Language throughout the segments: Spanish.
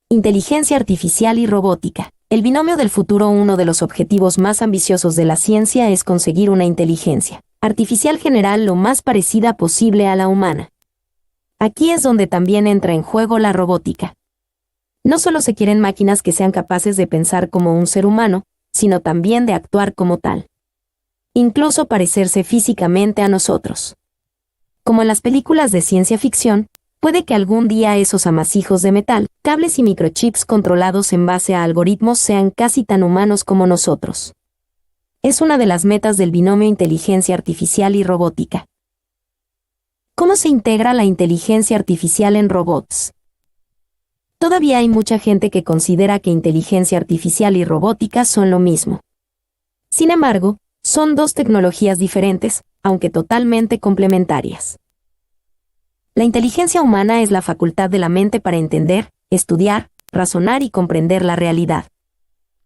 Inteligencia artificial y robótica. El binomio del futuro. Uno de los objetivos más ambiciosos de la ciencia es conseguir una inteligencia artificial general lo más parecida posible a la humana. Aquí es donde también entra en juego la robótica. No solo se quieren máquinas que sean capaces de pensar como un ser humano, sino también de actuar como tal. Incluso parecerse físicamente a nosotros. Como en las películas de ciencia ficción, puede que algún día esos amasijos de metal, cables y microchips controlados en base a algoritmos sean casi tan humanos como nosotros. Es una de las metas del binomio inteligencia artificial y robótica. ¿Cómo se integra la inteligencia artificial en robots? Todavía hay mucha gente que considera que inteligencia artificial y robótica son lo mismo. Sin embargo, son dos tecnologías diferentes, aunque totalmente complementarias. La inteligencia humana es la facultad de la mente para entender, estudiar, razonar y comprender la realidad.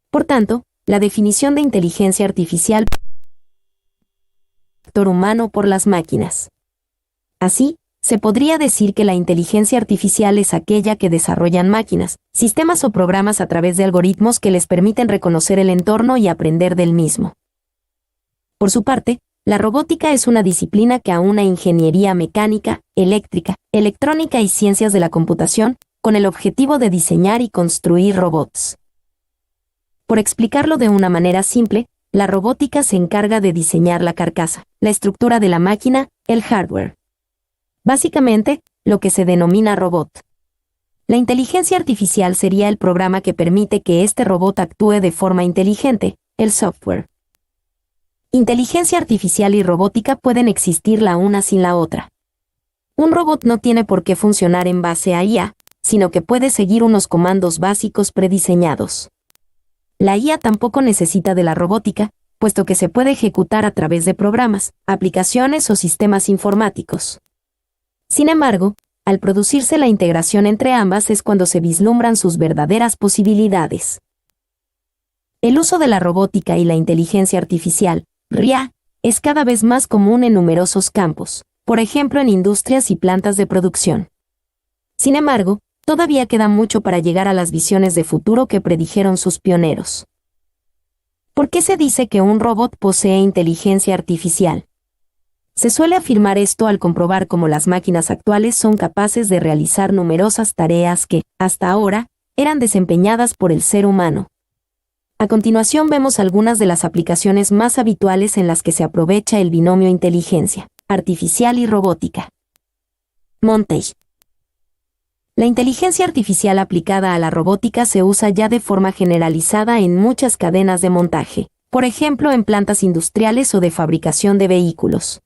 Por tanto, la definición de inteligencia artificial es el factor humano por las máquinas. Así, se podría decir que la inteligencia artificial es aquella que desarrollan máquinas, sistemas o programas a través de algoritmos que les permiten reconocer el entorno y aprender del mismo. Por su parte, la robótica es una disciplina que aúna ingeniería mecánica, eléctrica, electrónica y ciencias de la computación, con el objetivo de diseñar y construir robots. Por explicarlo de una manera simple, la robótica se encarga de diseñar la carcasa, la estructura de la máquina, el hardware. Básicamente, lo que se denomina robot. La inteligencia artificial sería el programa que permite que este robot actúe de forma inteligente, el software. Inteligencia artificial y robótica pueden existir la una sin la otra. Un robot no tiene por qué funcionar en base a IA, sino que puede seguir unos comandos básicos prediseñados. La IA tampoco necesita de la robótica, puesto que se puede ejecutar a través de programas, aplicaciones o sistemas informáticos. Sin embargo, al producirse la integración entre ambas es cuando se vislumbran sus verdaderas posibilidades. El uso de la robótica y la inteligencia artificial, RIA, es cada vez más común en numerosos campos, por ejemplo en industrias y plantas de producción. Sin embargo, todavía queda mucho para llegar a las visiones de futuro que predijeron sus pioneros. ¿Por qué se dice que un robot posee inteligencia artificial? Se suele afirmar esto al comprobar cómo las máquinas actuales son capaces de realizar numerosas tareas que, hasta ahora, eran desempeñadas por el ser humano. A continuación vemos algunas de las aplicaciones más habituales en las que se aprovecha el binomio inteligencia artificial y robótica. Montage. La inteligencia artificial aplicada a la robótica se usa ya de forma generalizada en muchas cadenas de montaje, por ejemplo en plantas industriales o de fabricación de vehículos.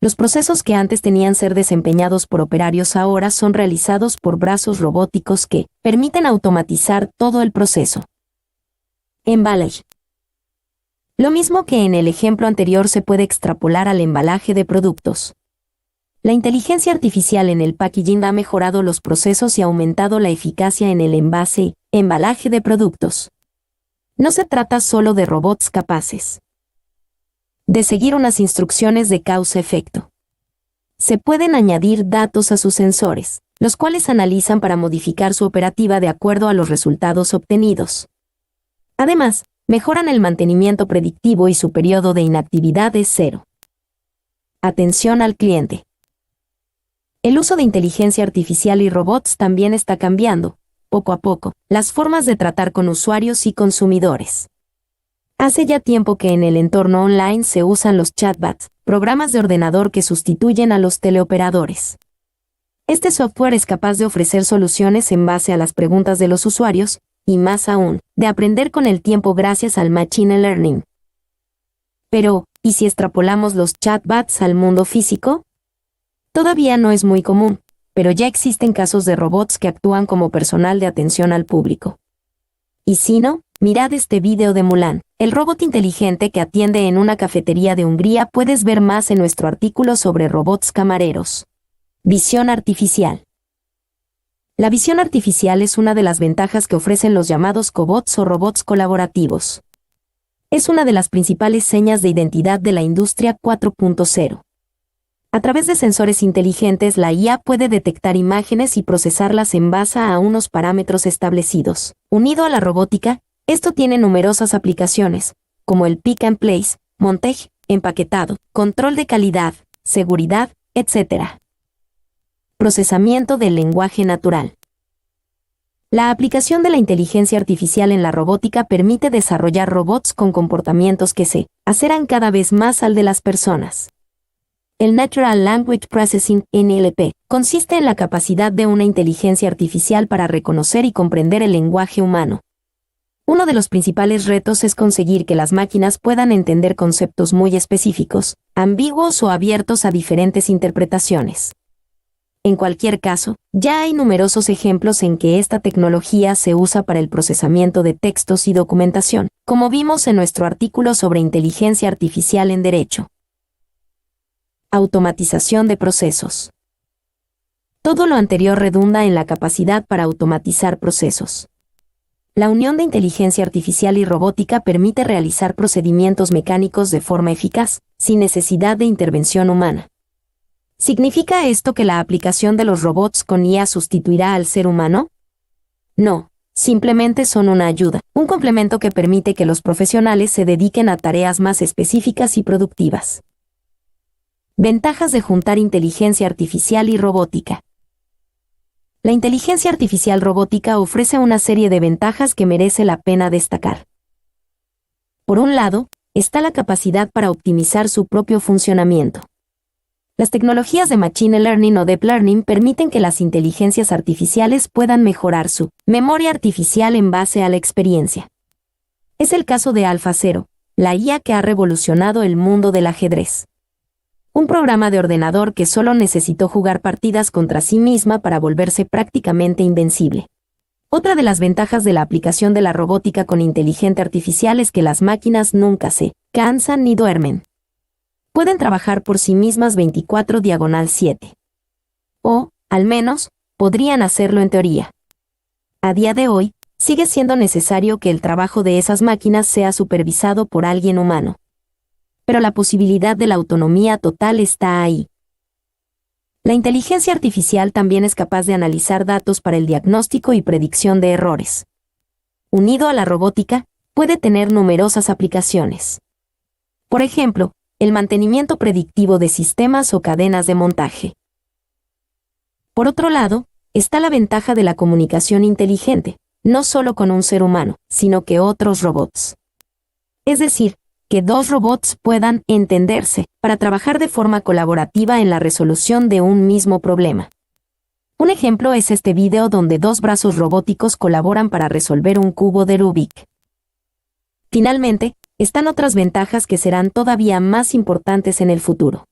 Los procesos que antes tenían ser desempeñados por operarios ahora son realizados por brazos robóticos que permiten automatizar todo el proceso. Emballage. Lo mismo que en el ejemplo anterior se puede extrapolar al embalaje de productos. La inteligencia artificial en el packaging ha mejorado los procesos y aumentado la eficacia en el envase y embalaje de productos. No se trata solo de robots capaces de seguir unas instrucciones de causa-efecto. Se pueden añadir datos a sus sensores, los cuales analizan para modificar su operativa de acuerdo a los resultados obtenidos. Además, mejoran el mantenimiento predictivo y su periodo de inactividad es 0. Atención al cliente. El uso de inteligencia artificial y robots también está cambiando, poco a poco, las formas de tratar con usuarios y consumidores. Hace ya tiempo que en el entorno online se usan los chatbots, programas de ordenador que sustituyen a los teleoperadores. Este software es capaz de ofrecer soluciones en base a las preguntas de los usuarios, y más aún, de aprender con el tiempo gracias al Machine Learning. Pero, ¿y si extrapolamos los chatbots al mundo físico? Todavía no es muy común, pero ya existen casos de robots que actúan como personal de atención al público. Y si no, mirad este video de Mulan, el robot inteligente que atiende en una cafetería de Hungría. Puedes ver más en nuestro artículo sobre robots camareros. Visión artificial. La visión artificial es una de las ventajas que ofrecen los llamados cobots o robots colaborativos. Es una de las principales señas de identidad de la industria 4.0. A través de sensores inteligentes, la IA puede detectar imágenes y procesarlas en base a unos parámetros establecidos. Unido a la robótica, esto tiene numerosas aplicaciones, como el pick and place, montaje, empaquetado, control de calidad, seguridad, etc. Procesamiento del lenguaje natural. La aplicación de la inteligencia artificial en la robótica permite desarrollar robots con comportamientos que se acercan cada vez más al de las personas. El Natural Language Processing, NLP, consiste en la capacidad de una inteligencia artificial para reconocer y comprender el lenguaje humano. Uno de los principales retos es conseguir que las máquinas puedan entender conceptos muy específicos, ambiguos o abiertos a diferentes interpretaciones. En cualquier caso, ya hay numerosos ejemplos en que esta tecnología se usa para el procesamiento de textos y documentación, como vimos en nuestro artículo sobre inteligencia artificial en derecho. Automatización de procesos. Todo lo anterior redunda en la capacidad para automatizar procesos. La unión de inteligencia artificial y robótica permite realizar procedimientos mecánicos de forma eficaz, sin necesidad de intervención humana. ¿Significa esto que la aplicación de los robots con IA sustituirá al ser humano? No, simplemente son una ayuda, un complemento que permite que los profesionales se dediquen a tareas más específicas y productivas. Ventajas de juntar inteligencia artificial y robótica. La inteligencia artificial robótica ofrece una serie de ventajas que merece la pena destacar. Por un lado, está la capacidad para optimizar su propio funcionamiento. Las tecnologías de Machine Learning o Deep Learning permiten que las inteligencias artificiales puedan mejorar su memoria artificial en base a la experiencia. Es el caso de AlphaZero, la IA que ha revolucionado el mundo del ajedrez. Un programa de ordenador que solo necesitó jugar partidas contra sí misma para volverse prácticamente invencible. Otra de las ventajas de la aplicación de la robótica con inteligencia artificial es que las máquinas nunca se cansan ni duermen. Pueden trabajar por sí mismas 24/7. O, al menos, podrían hacerlo en teoría. A día de hoy, sigue siendo necesario que el trabajo de esas máquinas sea supervisado por alguien humano. Pero la posibilidad de la autonomía total está ahí. La inteligencia artificial también es capaz de analizar datos para el diagnóstico y predicción de errores. Unido a la robótica, puede tener numerosas aplicaciones. Por ejemplo, el mantenimiento predictivo de sistemas o cadenas de montaje. Por otro lado, está la ventaja de la comunicación inteligente, no solo con un ser humano, sino que otros robots. Es decir, que dos robots puedan entenderse para trabajar de forma colaborativa en la resolución de un mismo problema. Un ejemplo es este video donde dos brazos robóticos colaboran para resolver un cubo de Rubik. Finalmente, están otras ventajas que serán todavía más importantes en el futuro.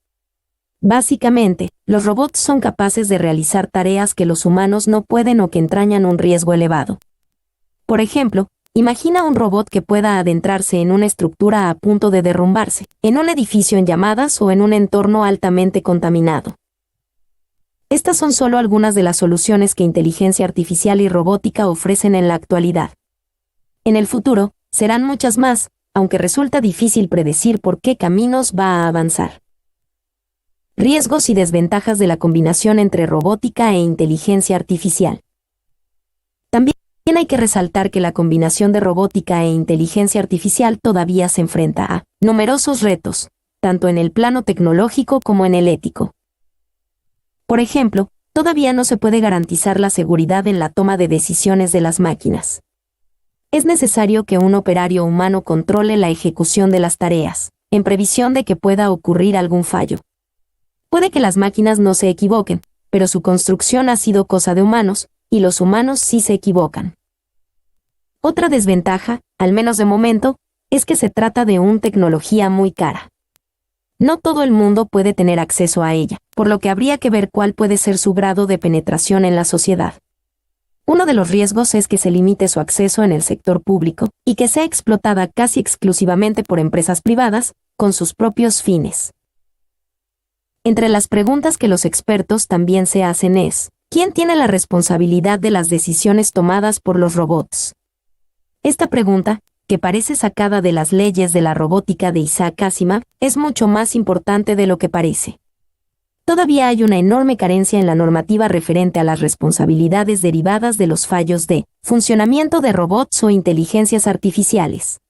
Básicamente, los robots son capaces de realizar tareas que los humanos no pueden o que entrañan un riesgo elevado. Por ejemplo, imagina un robot que pueda adentrarse en una estructura a punto de derrumbarse, en un edificio en llamas o en un entorno altamente contaminado. Estas son solo algunas de las soluciones que inteligencia artificial y robótica ofrecen en la actualidad. En el futuro, serán muchas más, aunque resulta difícil predecir por qué caminos va a avanzar. Riesgos y desventajas de la combinación entre robótica e inteligencia artificial. También hay que resaltar que la combinación de robótica e inteligencia artificial todavía se enfrenta a numerosos retos, tanto en el plano tecnológico como en el ético. Por ejemplo, todavía no se puede garantizar la seguridad en la toma de decisiones de las máquinas. Es necesario que un operario humano controle la ejecución de las tareas, en previsión de que pueda ocurrir algún fallo. Puede que las máquinas no se equivoquen, pero su construcción ha sido cosa de humanos, y los humanos sí se equivocan. Otra desventaja, al menos de momento, es que se trata de una tecnología muy cara. No todo el mundo puede tener acceso a ella, por lo que habría que ver cuál puede ser su grado de penetración en la sociedad. Uno de los riesgos es que se limite su acceso en el sector público y que sea explotada casi exclusivamente por empresas privadas, con sus propios fines. Entre las preguntas que los expertos también se hacen es, ¿quién tiene la responsabilidad de las decisiones tomadas por los robots? Esta pregunta, que parece sacada de las leyes de la robótica de Isaac Asimov, es mucho más importante de lo que parece. todavía hay una enorme carencia en la normativa referente a las responsabilidades derivadas de los fallos de funcionamiento de robots o inteligencias artificiales.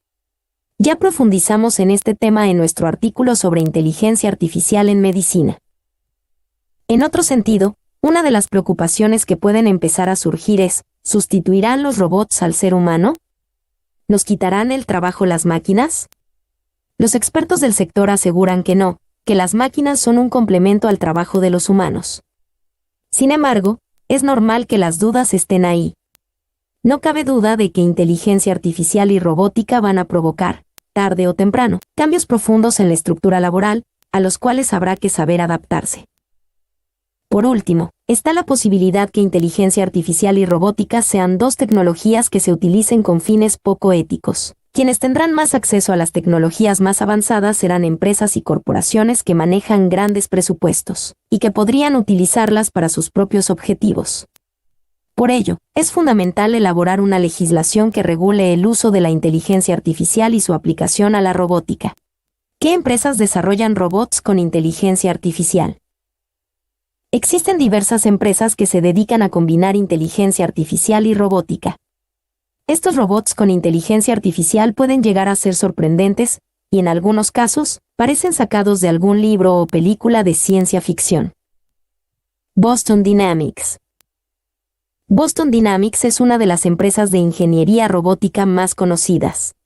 Ya profundizamos en este tema en nuestro artículo sobre inteligencia artificial en medicina. En otro sentido, una de las preocupaciones que pueden empezar a surgir es, ¿sustituirán los robots al ser humano? ¿Nos quitarán el trabajo las máquinas? Los expertos del sector aseguran que no, que las máquinas son un complemento al trabajo de los humanos. Sin embargo, es normal que las dudas estén ahí. No cabe duda de que inteligencia artificial y robótica van a provocar, tarde o temprano, cambios profundos en la estructura laboral, a los cuales habrá que saber adaptarse. Por último, está la posibilidad que inteligencia artificial y robótica sean dos tecnologías que se utilicen con fines poco éticos. Quienes tendrán más acceso a las tecnologías más avanzadas serán empresas y corporaciones que manejan grandes presupuestos, y que podrían utilizarlas para sus propios objetivos. Por ello, es fundamental elaborar una legislación que regule el uso de la inteligencia artificial y su aplicación a la robótica. ¿Qué empresas desarrollan robots con inteligencia artificial? Existen diversas empresas que se dedican a combinar inteligencia artificial y robótica. Estos robots con inteligencia artificial pueden llegar a ser sorprendentes, y en algunos casos, parecen sacados de algún libro o película de ciencia ficción. Boston Dynamics. Boston Dynamics es una de las empresas de ingeniería robótica más conocidas.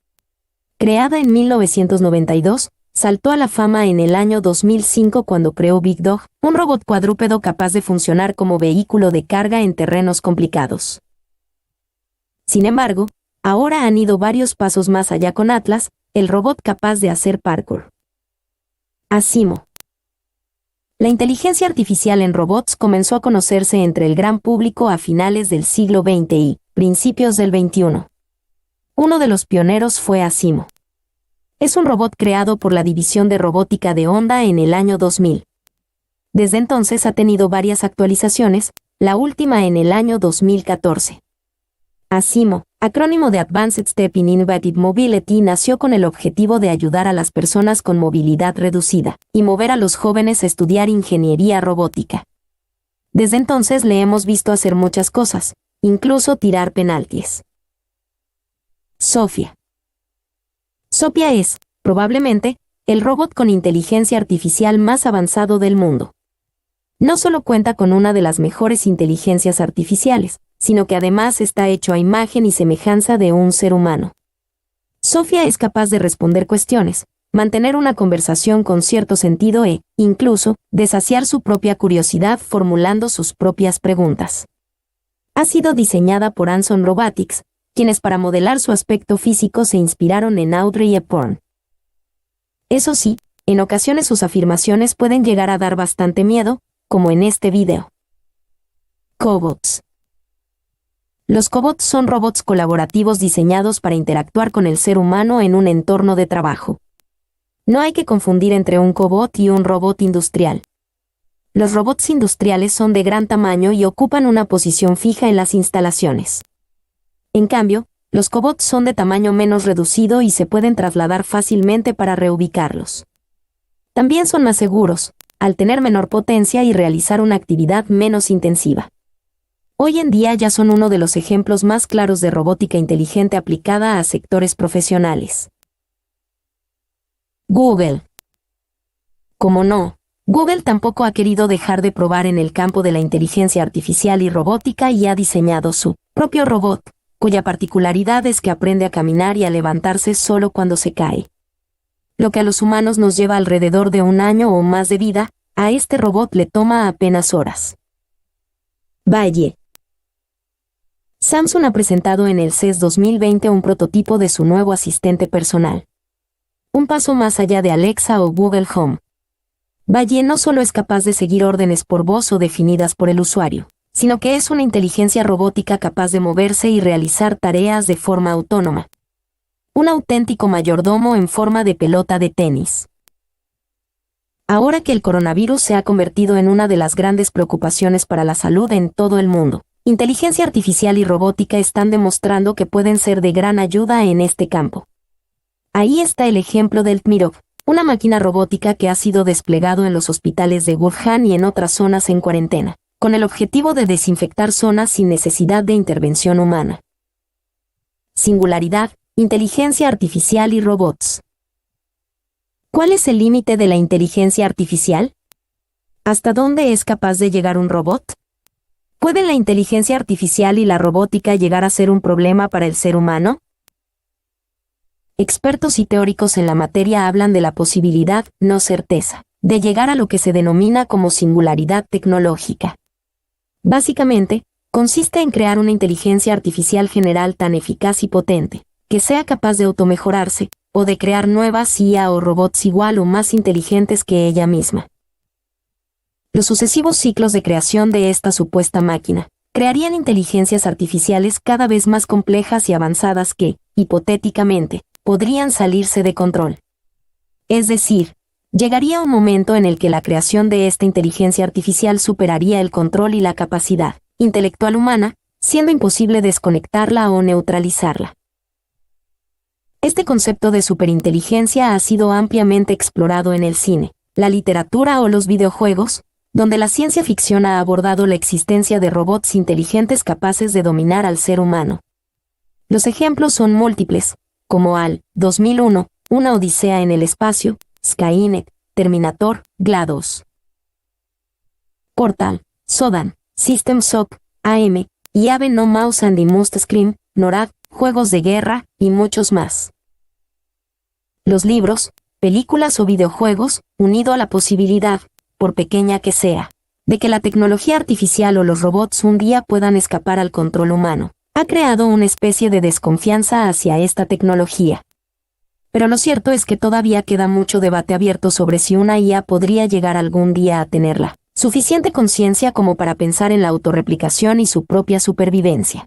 Creada en 1992, saltó a la fama en el año 2005 cuando creó Big Dog, un robot cuadrúpedo capaz de funcionar como vehículo de carga en terrenos complicados. Sin embargo, ahora han ido varios pasos más allá con Atlas, el robot capaz de hacer parkour. Asimo. La inteligencia artificial en robots comenzó a conocerse entre el gran público a finales del siglo XX y principios del XXI. Uno de los pioneros fue Asimo. Es un robot creado por la división de robótica de Honda en el año 2000. Desde entonces ha tenido varias actualizaciones, la última en el año 2014. Asimo, acrónimo de Advanced Step in Innovative Mobility, nació con el objetivo de ayudar a las personas con movilidad reducida y mover a los jóvenes a estudiar ingeniería robótica. Desde entonces le hemos visto hacer muchas cosas, incluso tirar penaltis. Sophia. Sophia es, probablemente, el robot con inteligencia artificial más avanzado del mundo. No solo cuenta con una de las mejores inteligencias artificiales, sino que además está hecho a imagen y semejanza de un ser humano. Sophia es capaz de responder cuestiones, mantener una conversación con cierto sentido e, incluso, de saciar su propia curiosidad formulando sus propias preguntas. Ha sido diseñada por Anson Robotics, quienes para modelar su aspecto físico se inspiraron en Audrey Hepburn. Eso sí, en ocasiones sus afirmaciones pueden llegar a dar bastante miedo, como en este video. Cobots. Los cobots son robots colaborativos diseñados para interactuar con el ser humano en un entorno de trabajo. No hay que confundir entre un cobot y un robot industrial. Los robots industriales son de gran tamaño y ocupan una posición fija en las instalaciones. En cambio, los cobots son de tamaño menos reducido y se pueden trasladar fácilmente para reubicarlos. También son más seguros, al tener menor potencia y realizar una actividad menos intensiva. Hoy en día ya son uno de los ejemplos más claros de robótica inteligente aplicada a sectores profesionales. Google. Como no, Google tampoco ha querido dejar de probar en el campo de la inteligencia artificial y robótica y ha diseñado su propio robot, cuya particularidad es que aprende a caminar y a levantarse solo cuando se cae. Lo que a los humanos nos lleva alrededor de un año o más de vida, a este robot le toma apenas horas. Valle. Samsung ha presentado en el CES 2020 un prototipo de su nuevo asistente personal. Un paso más allá de Alexa o Google Home. Valle no solo es capaz de seguir órdenes por voz o definidas por el usuario, sino que es una inteligencia robótica capaz de moverse y realizar tareas de forma autónoma. Un auténtico mayordomo en forma de pelota de tenis. Ahora que el coronavirus se ha convertido en una de las grandes preocupaciones para la salud en todo el mundo, inteligencia artificial y robótica están demostrando que pueden ser de gran ayuda en este campo. Ahí está el ejemplo del Tmirov, una máquina robótica que ha sido desplegado en los hospitales de Wuhan y en otras zonas en cuarentena, con el objetivo de desinfectar zonas sin necesidad de intervención humana. Singularidad, inteligencia artificial y robots. ¿Cuál es el límite de la inteligencia artificial? ¿Hasta dónde es capaz de llegar un robot? ¿Pueden la inteligencia artificial y la robótica llegar a ser un problema para el ser humano? Expertos y teóricos en la materia hablan de la posibilidad, no certeza, de llegar a lo que se denomina como singularidad tecnológica. Básicamente, consiste en crear una inteligencia artificial general tan eficaz y potente, que sea capaz de automejorarse, o de crear nuevas IA o robots igual o más inteligentes que ella misma. Los sucesivos ciclos de creación de esta supuesta máquina crearían inteligencias artificiales cada vez más complejas y avanzadas que, hipotéticamente, podrían salirse de control. Es decir, llegaría un momento en el que la creación de esta inteligencia artificial superaría el control y la capacidad intelectual humana, siendo imposible desconectarla o neutralizarla. Este concepto de superinteligencia ha sido ampliamente explorado en el cine, la literatura o los videojuegos, donde la ciencia ficción ha abordado la existencia de robots inteligentes capaces de dominar al ser humano. Los ejemplos son múltiples, como HAL 2001, Una odisea en el espacio, Skynet, Terminator, GLaDOS, Portal, Sodan, System Shock, AM, y Ave No Mouse and the Must Scream, NORAD, juegos de guerra, y muchos más. Los libros, películas o videojuegos, unido a la posibilidad, por pequeña que sea, de que la tecnología artificial o los robots un día puedan escapar al control humano, ha creado una especie de desconfianza hacia esta tecnología. Pero lo cierto es que todavía queda mucho debate abierto sobre si una IA podría llegar algún día a tenerla suficiente conciencia como para pensar en la autorreplicación y su propia supervivencia.